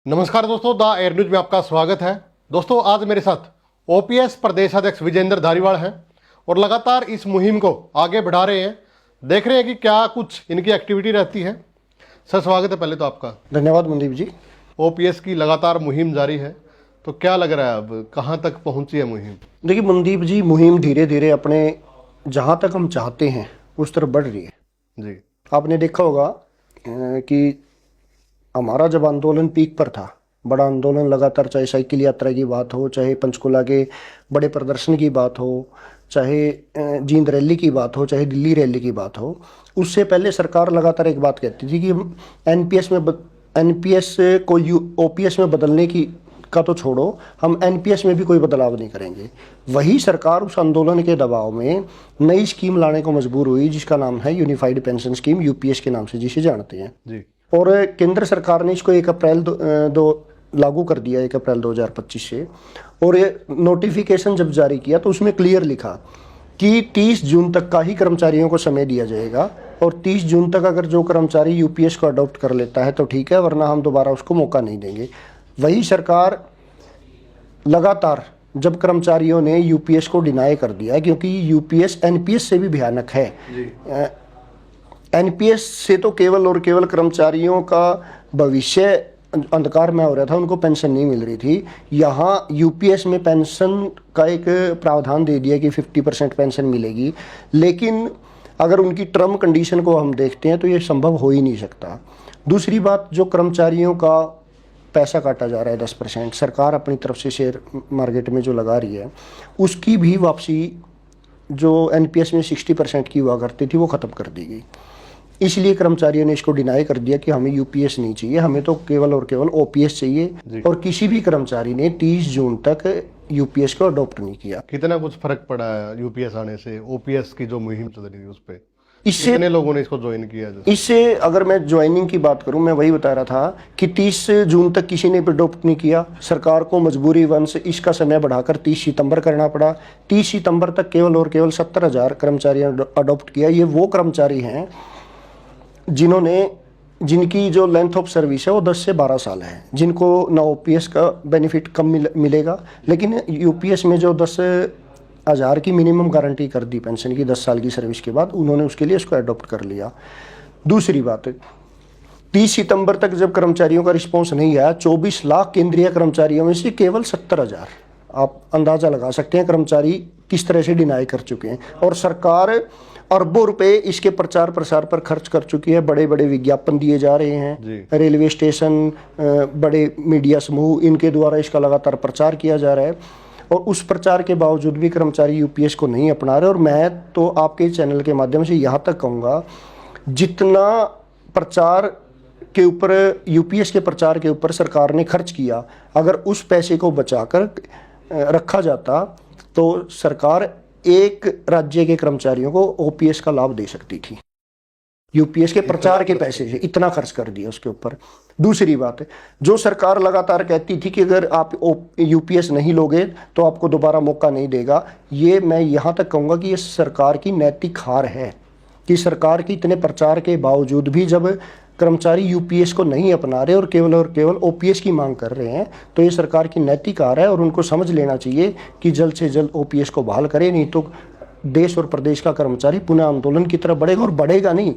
नमस्कार दोस्तों, the air news में आपका स्वागत है। दोस्तों, आज मेरे साथ ओपीएस प्रदेशाध्यक्ष विजेंद्र धारीवाल हैं और लगातार इस मुहिम को आगे बढ़ा रहे हैं। देख रहे हैं कि क्या कुछ इनकी एक्टिविटी रहती है। सर, स्वागत है पहले तो आपका। धन्यवाद मनदीप जी। ओपीएस की लगातार मुहिम जारी है, तो क्या लग रहा है अब कहाँ तक पहुँची है मुहिम? देखिए मनदीप जी, मुहिम धीरे धीरे अपने जहाँ तक हम चाहते हैं उस तरफ बढ़ रही है जी। आपने देखा होगा कि हमारा जब आंदोलन पीक पर था, बड़ा आंदोलन लगातार, चाहे साइकिल यात्रा की बात हो, चाहे पंचकुला के बड़े प्रदर्शन की बात हो, चाहे जींद रैली की बात हो, चाहे दिल्ली रैली की बात हो, उससे पहले सरकार लगातार एक बात कहती थी कि हम एनपीएस को ओपीएस में बदलने की का तो छोड़ो, हम एनपीएस में भी कोई बदलाव नहीं करेंगे। वही सरकार उस आंदोलन के दबाव में नई स्कीम लाने को मजबूर हुई, जिसका नाम है यूनिफाइड पेंशन स्कीम, यूपीएस के नाम से जिसे जानते हैं जी। और केंद्र सरकार ने इसको 1 अप्रैल लागू कर दिया, 1 अप्रैल 2025 से। और ये नोटिफिकेशन जब जारी किया तो उसमें क्लियर लिखा कि 30 जून तक का ही कर्मचारियों को समय दिया जाएगा और 30 जून तक अगर जो कर्मचारी यूपीएस को अडॉप्ट कर लेता है तो ठीक है, वरना हम दोबारा उसको मौका नहीं देंगे। वही सरकार लगातार जब कर्मचारियों ने यूपीएस को डिनाई कर दिया, क्योंकि यूपीएस एनपीएस से भी भयानक है। एनपीएस से तो केवल और केवल कर्मचारियों का भविष्य अंधकार में हो रहा था, उनको पेंशन नहीं मिल रही थी। यहाँ यूपीएस में पेंशन का एक प्रावधान दे दिया कि 50% पेंशन मिलेगी, लेकिन अगर उनकी टर्म कंडीशन को हम देखते हैं तो ये संभव हो ही नहीं सकता। दूसरी बात, जो कर्मचारियों का पैसा काटा जा रहा है 10%, सरकार अपनी तरफ से शेयर मार्केट में जो लगा रही है, उसकी भी वापसी जो एनपीएस में 60% की हुआ करती थी वो ख़त्म कर दी गई। इसलिए कर्मचारियों ने इसको डिनाई कर दिया कि हमें यूपीएस नहीं चाहिए, हमें तो केवल और केवल ओपीएस चाहिए। और किसी भी कर्मचारी ने 30 जून तक यूपीएस को अडॉप्ट नहीं किया। कितना कुछ फर्क पड़ा है यूपीएस आने से? ओपीएस की जो मुहिम चल रही थी उस पर इससे कितने लोगों ने इसको ज्वाइन किया? इससे अगर मैं ज्वाइनिंग की बात करूं, मैं वही बता रहा था कि 30 जून तक किसी ने अडॉप्ट नहीं किया। सरकार को मजबूरी वंश इसका समय बढ़ाकर 30 सितंबर करना पड़ा। 30 सितंबर तक केवल और केवल 70,000 कर्मचारियों ने अडॉप्ट किया। ये वो कर्मचारी हैं जिनकी जो लेंथ ऑफ सर्विस है वो 10 से 12 साल है, जिनको ना ओपीएस का बेनिफिट कम मिलेगा, लेकिन यूपीएस में जो 10,000 की मिनिमम गारंटी कर दी पेंशन की 10 साल की सर्विस के बाद, उन्होंने उसके लिए उसको अडॉप्ट कर लिया। दूसरी बात, 30 सितंबर तक जब कर्मचारियों का रिस्पॉन्स नहीं आया, 24 लाख केंद्रीय कर्मचारियों में से केवल 70,000, आप अंदाजा लगा सकते हैं कर्मचारी किस तरह से डिनाई कर चुके हैं। और सरकार अरबों रुपए इसके प्रचार प्रसार पर खर्च कर चुकी है। बड़े बड़े विज्ञापन दिए जा रहे हैं, रेलवे स्टेशन, बड़े मीडिया समूह, इनके द्वारा इसका लगातार प्रचार किया जा रहा है। और उस प्रचार के बावजूद भी कर्मचारी यूपीएस को नहीं अपना रहे। और मैं तो आपके चैनल के माध्यम से यहाँ तक कहूँगा, जितना प्रचार के ऊपर, यूपीएस के प्रचार के ऊपर सरकार ने खर्च किया, अगर उस पैसे को बचाकर रखा जाता तो सरकार एक राज्य के कर्मचारियों को ओपीएस का लाभ दे सकती थी। यूपीएस के प्रचार के पैसे से इतना खर्च कर दिया उसके ऊपर। दूसरी बात है, जो सरकार लगातार कहती थी कि अगर आप यूपीएस नहीं लोगे तो आपको दोबारा मौका नहीं देगा, ये मैं यहाँ तक कहूँगा कि ये सरकार की नैतिक हार है कि सरकार के इतने प्रचार के बावजूद भी जब कर्मचारी यूपीएस को नहीं अपना रहे और केवल ओपीएस की मांग कर रहे हैं, तो ये सरकार की नैतिक हार है। और उनको समझ लेना चाहिए कि जल्द से जल्द ओपीएस को बहाल करें, नहीं तो देश और प्रदेश का कर्मचारी पुनः आंदोलन की तरफ बढ़ेगा। और बढ़ेगा नहीं,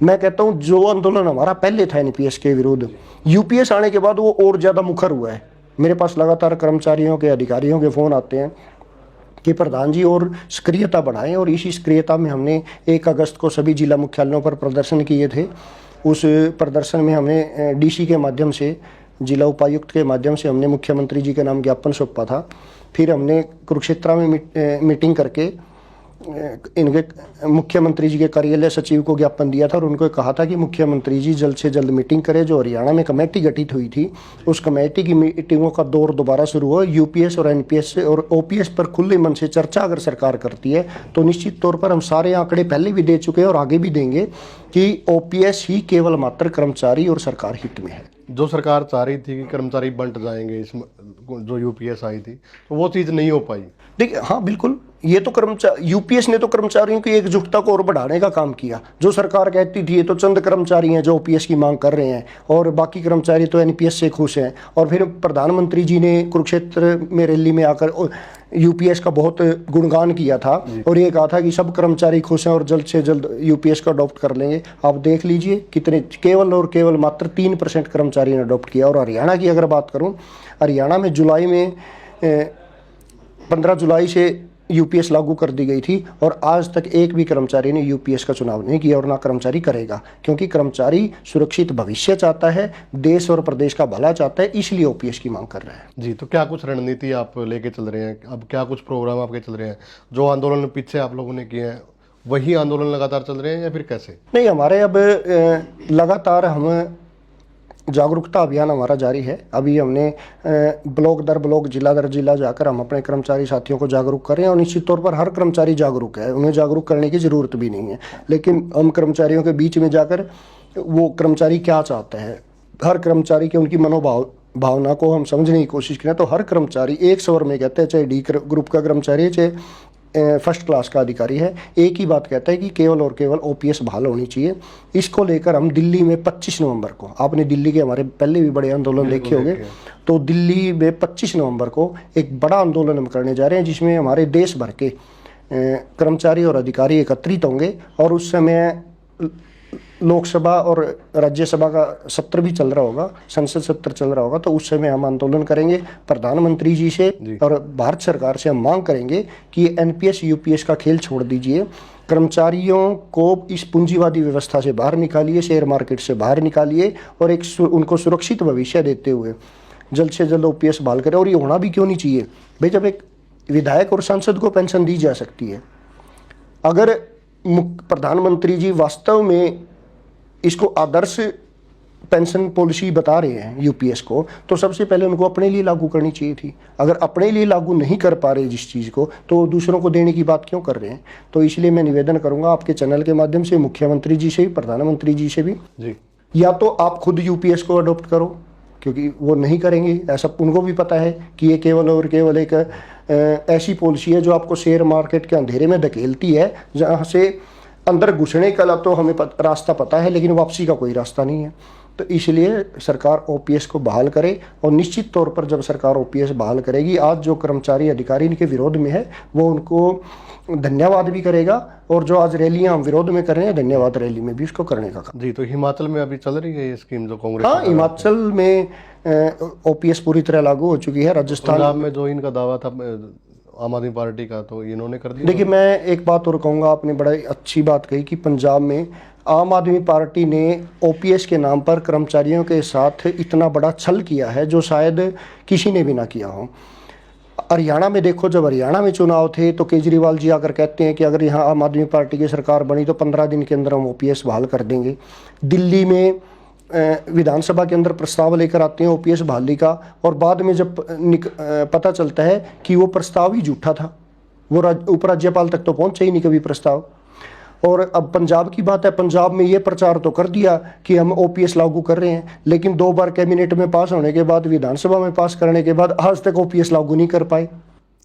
मैं कहता हूँ जो आंदोलन हमारा पहले था एनपीएस के विरुद्ध, यूपीएस आने के बाद वो और ज़्यादा मुखर हुआ है। मेरे पास लगातार कर्मचारियों के, अधिकारियों के फ़ोन आते हैं कि प्रधान जी और सक्रियता बढ़ाएं। और इसी सक्रियता में हमने 1 अगस्त को सभी जिला मुख्यालयों पर प्रदर्शन किए थे। उस प्रदर्शन में हमने डीसी के माध्यम से, जिला उपायुक्त के माध्यम से हमने मुख्यमंत्री जी के नाम ज्ञापन सौंपा था। फिर हमने कुरुक्षेत्र में मीटिंग करके इनके मुख्यमंत्री जी के कार्यालय सचिव को ज्ञापन दिया था और उनको कहा था कि मुख्यमंत्री जी जल्द से जल्द मीटिंग करें। जो हरियाणा में कमेटी गठित हुई थी, उस कमेटी की मीटिंगों का दौर दोबारा शुरू हो। यूपीएस और एनपीएस से और ओपीएस पर खुले मन से चर्चा अगर सरकार करती है तो निश्चित तौर पर, हम सारे आंकड़े पहले भी दे चुके हैं और आगे भी देंगे, कि ओपीएस ही केवल मात्र कर्मचारी और सरकार हित में है। जो सरकार चाह रही थी कि कर्मचारी बंट जाएंगे, इस जो यूपीएस आई थी, तो वो चीज़ नहीं हो पाई। देखिए, हाँ बिल्कुल, ये तो कर्मचारी, यूपीएस ने तो कर्मचारियों की एकजुटता को और बढ़ाने का काम किया। जो सरकार कहती थी ये तो चंद कर्मचारी हैं जो ओपीएस की मांग कर रहे हैं और बाकी कर्मचारी तो एनपीएस से खुश हैं, और फिर प्रधानमंत्री जी ने कुरुक्षेत्र में रैली में आकर यूपीएस का बहुत गुणगान किया था और ये कहा था कि सब कर्मचारी खुश हैं और जल्द से जल्द यूपीएस को अडॉप्ट कर लेंगे। आप देख लीजिए कितने, केवल और केवल मात्र 3% कर्मचारी ने अडॉप्ट किया। और हरियाणा की अगर बात करूँ, हरियाणा में जुलाई में 15 जुलाई से यूपीएस लागू कर दी गई थी और आज तक एक भी कर्मचारी ने यूपीएस का चुनाव नहीं किया और ना कर्मचारी करेगा, क्योंकि कर्मचारी सुरक्षित भविष्य चाहता है, देश और प्रदेश का भला चाहता है, इसलिए ओपीएस की मांग कर रहा है। जी, तो क्या कुछ रणनीति आप लेके चल रहे हैं? अब क्या कुछ प्रोग्राम आपके चल रहे हैं? जो आंदोलन पीछे आप लोगों ने किए हैं वही आंदोलन लगातार चल रहे हैं या फिर कैसे? नहीं, हमारे अब लगातार हम जागरूकता अभियान हमारा जारी है। अभी हमने ब्लॉक दर ब्लॉक, जिला दर जिला जाकर हम अपने कर्मचारी साथियों को जागरूक कर रहे हैं और निश्चित तौर पर हर कर्मचारी जागरूक है, उन्हें जागरूक करने की ज़रूरत भी नहीं है। लेकिन हम कर्मचारियों के बीच में जाकर वो कर्मचारी क्या चाहता है, हर कर्मचारी के उनकी भावना को हम समझने की कोशिश करें तो हर कर्मचारी एक स्वर में कहते हैं, चाहे डी ग्रुप का कर्मचारी है चाहे फर्स्ट क्लास का अधिकारी है, एक ही बात कहता है कि केवल और केवल ओपीएस बहाल होनी चाहिए। इसको लेकर हम दिल्ली में 25 नवंबर को, आपने दिल्ली के हमारे पहले भी बड़े आंदोलन देखे होंगे, तो दिल्ली में 25 नवंबर को एक बड़ा आंदोलन हम करने जा रहे हैं जिसमें हमारे देश भर के कर्मचारी और अधिकारी एकत्रित होंगे और उस समय लोकसभा और राज्यसभा का सत्र भी चल रहा होगा, संसद सत्र चल रहा होगा, तो उस समय हम आंदोलन करेंगे। प्रधानमंत्री जी से और भारत सरकार से हम मांग करेंगे कि एनपीएस यूपीएस का खेल छोड़ दीजिए, कर्मचारियों को इस पूंजीवादी व्यवस्था से बाहर निकालिए, शेयर मार्केट से बाहर निकालिए और एक उनको सुरक्षित भविष्य देते हुए जल्द से जल्द ओपीएस बहाल करें। और ये होना भी क्यों नहीं चाहिए भाई, जब एक विधायक और सांसद को पेंशन दी जा सकती है, अगर प्रधानमंत्री जी वास्तव में इसको आदर्श पेंशन पॉलिसी बता रहे हैं यूपीएस को, तो सबसे पहले उनको अपने लिए लागू करनी चाहिए थी। अगर अपने लिए लागू नहीं कर पा रहे जिस चीज़ को, तो दूसरों को देने की बात क्यों कर रहे हैं? तो इसलिए मैं निवेदन करूंगा आपके चैनल के माध्यम से मुख्यमंत्री जी से भी, प्रधानमंत्री जी से भी जी, या तो आप खुद यूपीएस को अडॉप्ट करो, क्योंकि वो नहीं करेंगे, ऐसा उनको भी पता है कि ये केवल और केवल एक ऐसी पॉलिसी है जो आपको शेयर मार्केट के अंधेरे में धकेलती है, जहाँ से अंदर घुसने का तो हमें रास्ता पता है लेकिन वापसी का कोई रास्ता नहीं है। तो इसलिए सरकार ओपीएस को बहाल करे और निश्चित तौर पर जब सरकार ओपीएस बहाल करेगी, आज जो कर्मचारी अधिकारी इनके विरोध में है वो उनको धन्यवाद भी करेगा और जो आज रैलियां हम विरोध में कर रहे हैं, धन्यवाद रैली में भी उसको करने का काम। जी, तो हिमाचल में अभी चल रही है ये स्कीम जो कांग्रेस? हाँ, हिमाचल में ओपीएस पूरी तरह लागू हो चुकी है। राजस्थान में जो इनका दावा था आम आदमी पार्टी का, तो इन्होंने कर दिया। देखिए, मैं एक बात और कहूँगा, आपने बड़ा अच्छी बात कही कि पंजाब में आम आदमी पार्टी ने ओपीएस के नाम पर कर्मचारियों के साथ इतना बड़ा छल किया है जो शायद किसी ने भी ना किया हो। हरियाणा में देखो, जब हरियाणा में चुनाव थे तो केजरीवाल जी आकर कहते हैं कि अगर यहाँ आम आदमी पार्टी की सरकार बनी तो 15 दिन के अंदर हम ओपीएस बहाल कर देंगे। दिल्ली में विधानसभा के अंदर प्रस्ताव लेकर आते हैं ओपीएस बहाली का, और बाद में जब पता चलता है कि वो प्रस्ताव ही झूठा था, वो उपराज्यपाल तक तो पहुंचा ही नहीं कभी प्रस्ताव। और अब पंजाब की बात है, पंजाब में ये प्रचार तो कर दिया कि हम ओपीएस लागू कर रहे हैं, लेकिन 2 बार कैबिनेट में पास होने के बाद, विधानसभा में पास करने के बाद आज तक ओपीएस लागू नहीं कर पाए।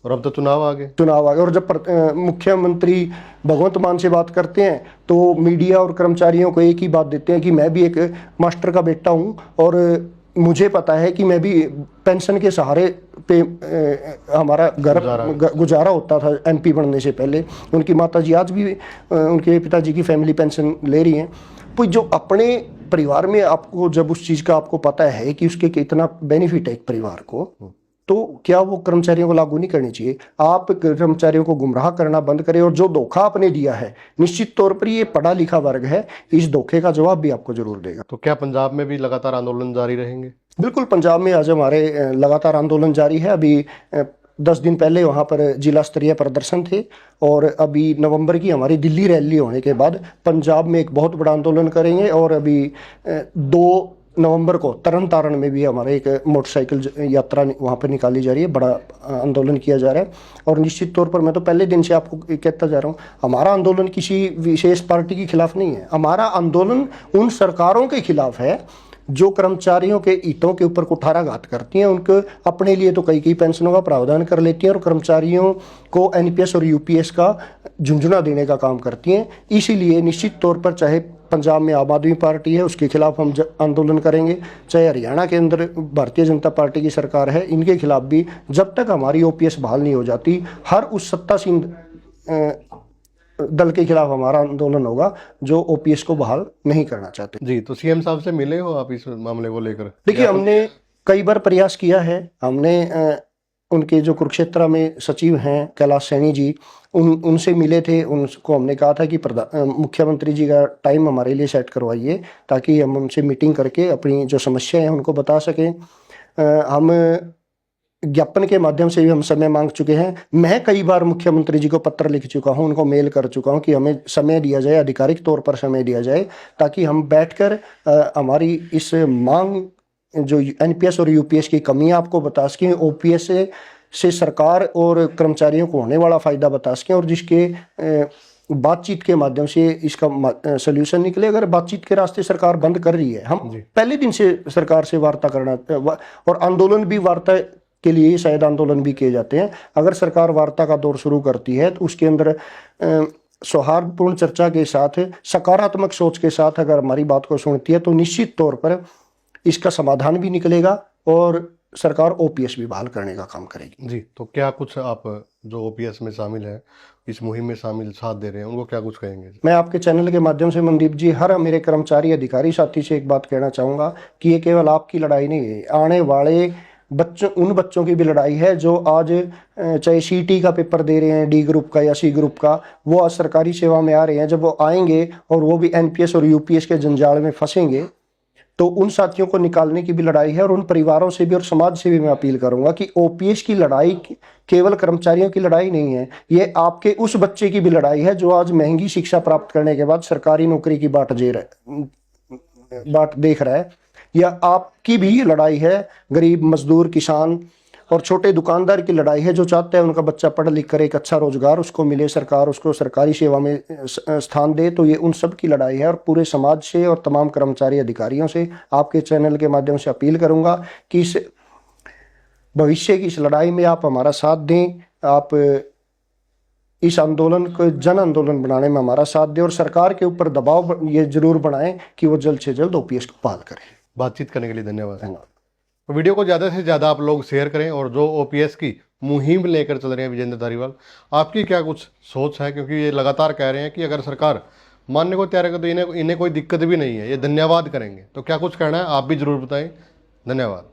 और अब तो चुनाव आ गए। और जब मुख्यमंत्री भगवंत मान से बात करते हैं तो मीडिया और कर्मचारियों को एक ही बात देते हैं कि मैं भी एक मास्टर का बेटा हूं और मुझे पता है कि मैं भी पेंशन के सहारे पे हमारा घर गुजारा होता था एमपी बनने से पहले। उनकी माताजी आज भी उनके पिताजी की फैमिली पेंशन ले रही हैं। तो जो अपने परिवार में आपको जब उस चीज़ का आपको पता है कि उसके कितना बेनिफिट है एक परिवार को, तो क्या वो कर्मचारियों को लागू नहीं करनी चाहिए? आप कर्मचारियों को गुमराह करना बंद करें और जो धोखा आपने दिया है, निश्चित तौर पर ये पढ़ा लिखा वर्ग है, इस धोखे का जवाब भी आपको जरूर देगा। तो क्या पंजाब में भी लगातार आंदोलन जारी रहेंगे? बिल्कुल, पंजाब में आज हमारे लगातार आंदोलन जारी है। अभी 10 दिन पहले वहाँ पर जिला स्तरीय प्रदर्शन थे और अभी नवंबर की हमारी दिल्ली रैली होने के बाद पंजाब में एक बहुत बड़ा आंदोलन करेंगे। और अभी 2 नवंबर को तरन तारण में भी हमारा एक मोटरसाइकिल यात्रा वहाँ पर निकाली जा रही है, बड़ा आंदोलन किया जा रहा है। और निश्चित तौर पर मैं तो पहले दिन से आपको कहता जा रहा हूँ, हमारा आंदोलन किसी विशेष पार्टी के खिलाफ नहीं है, हमारा आंदोलन उन सरकारों के खिलाफ है जो कर्मचारियों के हितों के ऊपर कुठाराघात करती हैं, उनको अपने लिए तो कई पेंशनों का प्रावधान कर लेती हैं और कर्मचारियों को एनपीएस और यूपीएस का झुंझुना देने का काम करती हैं। इसीलिए निश्चित तौर पर चाहे पंजाब में आम आदमी पार्टी है, उसके खिलाफ हम आंदोलन करेंगे, चाहे हरियाणा के अंदर भारतीय जनता पार्टी की सरकार है, इनके खिलाफ भी, जब तक हमारी ओपीएस बहाल नहीं हो जाती, हर उस सत्तासीन दल के खिलाफ हमारा आंदोलन होगा जो ओपीएस को बहाल नहीं करना चाहते। जी, तो सीएम साहब से मिले हो आप इस मामले को लेकर? देखिए, हमने कई बार प्रयास किया है। हमने उनके जो कुरुक्षेत्र में सचिव हैं कैलाश सैनी जी, उनसे मिले थे। उनको हमने कहा था कि मुख्यमंत्री जी का टाइम हमारे लिए सेट करवाइए ताकि हम उनसे मीटिंग करके अपनी जो समस्या है उनको बता सकें। हम ज्ञापन के माध्यम से भी हम समय मांग चुके हैं। मैं कई बार मुख्यमंत्री जी को पत्र लिख चुका हूं, उनको मेल कर चुका हूं कि हमें समय दिया जाए, आधिकारिक तौर पर समय दिया जाए, ताकि हम बैठकर हमारी इस मांग जो एनपीएस और यूपीएस की कमियां आपको बता सकें, ओपीएस से सरकार और कर्मचारियों को होने वाला फायदा बता सकें, और जिसके बातचीत के माध्यम से इसका सोल्यूशन निकले। अगर बातचीत के रास्ते सरकार बंद कर रही है, हम पहले दिन से सरकार से वार्ता करना, और आंदोलन भी वार्ता के लिए शायद आंदोलन भी किए जाते हैं। अगर सरकार वार्ता का दौर शुरू करती है तो उसके अंदर सौहार्दपूर्ण चर्चा के साथ, सकारात्मक सोच के साथ अगर हमारी बात को सुनती है तो निश्चित तौर पर इसका समाधान भी निकलेगा और सरकार ओपीएस भी बहाल करने का काम करेगी। जी, तो क्या कुछ आप जो ओपीएस में शामिल है, इस मुहिम में शामिल साथ दे रहे हैं, उनको क्या कुछ कहेंगे? मैं आपके चैनल के माध्यम से मनदीप जी, हर मेरे कर्मचारी अधिकारी साथी से एक बात कहना चाहूँगा कि ये केवल आपकी लड़ाई नहीं है, आने वाले बच्चों, उन बच्चों की भी लड़ाई है जो आज चाहे सीटी का पेपर दे रहे हैं, डी ग्रुप का या सी ग्रुप का, वो आज सरकारी सेवा में आ रहे हैं। जब वो आएंगे और वो भी एनपीएस और यूपीएस के जंजाल में फंसेंगे तो उन साथियों को निकालने की भी लड़ाई है। और उन परिवारों से भी और समाज से भी मैं अपील करूंगा कि ओपीएस की लड़ाई केवल कर्मचारियों की लड़ाई नहीं है, ये आपके उस बच्चे की भी लड़ाई है जो आज महंगी शिक्षा प्राप्त करने के बाद सरकारी नौकरी की बाट देख रहा है, या आपकी भी ये लड़ाई है, गरीब मजदूर, किसान और छोटे दुकानदार की लड़ाई है जो चाहते हैं उनका बच्चा पढ़ लिख कर एक अच्छा रोजगार उसको मिले, सरकार उसको सरकारी सेवा में स्थान दे। तो ये उन सब की लड़ाई है, और पूरे समाज से और तमाम कर्मचारी अधिकारियों से आपके चैनल के माध्यम से अपील करूंगा कि इस भविष्य की इस लड़ाई में आप हमारा साथ दें, आप इस आंदोलन को जन आंदोलन बनाने में हमारा साथ दें, और सरकार के ऊपर दबाव ये जरूर बनाएं कि वो जल्द से जल्द ओपीएस को बहाल करें। बातचीत करने के लिए धन्यवाद। धन्यवाद। तो वीडियो को ज़्यादा से ज़्यादा आप लोग शेयर करें, और जो ओपीएस की मुहिम लेकर चल रहे हैं विजेंद्र धारीवाल, आपकी क्या कुछ सोच है? क्योंकि ये लगातार कह रहे हैं कि अगर सरकार मानने को तैयार है तो इन्हें कोई दिक्कत भी नहीं है, ये धन्यवाद करेंगे। तो क्या कुछ कहना है आप भी जरूर बताएं। धन्यवाद।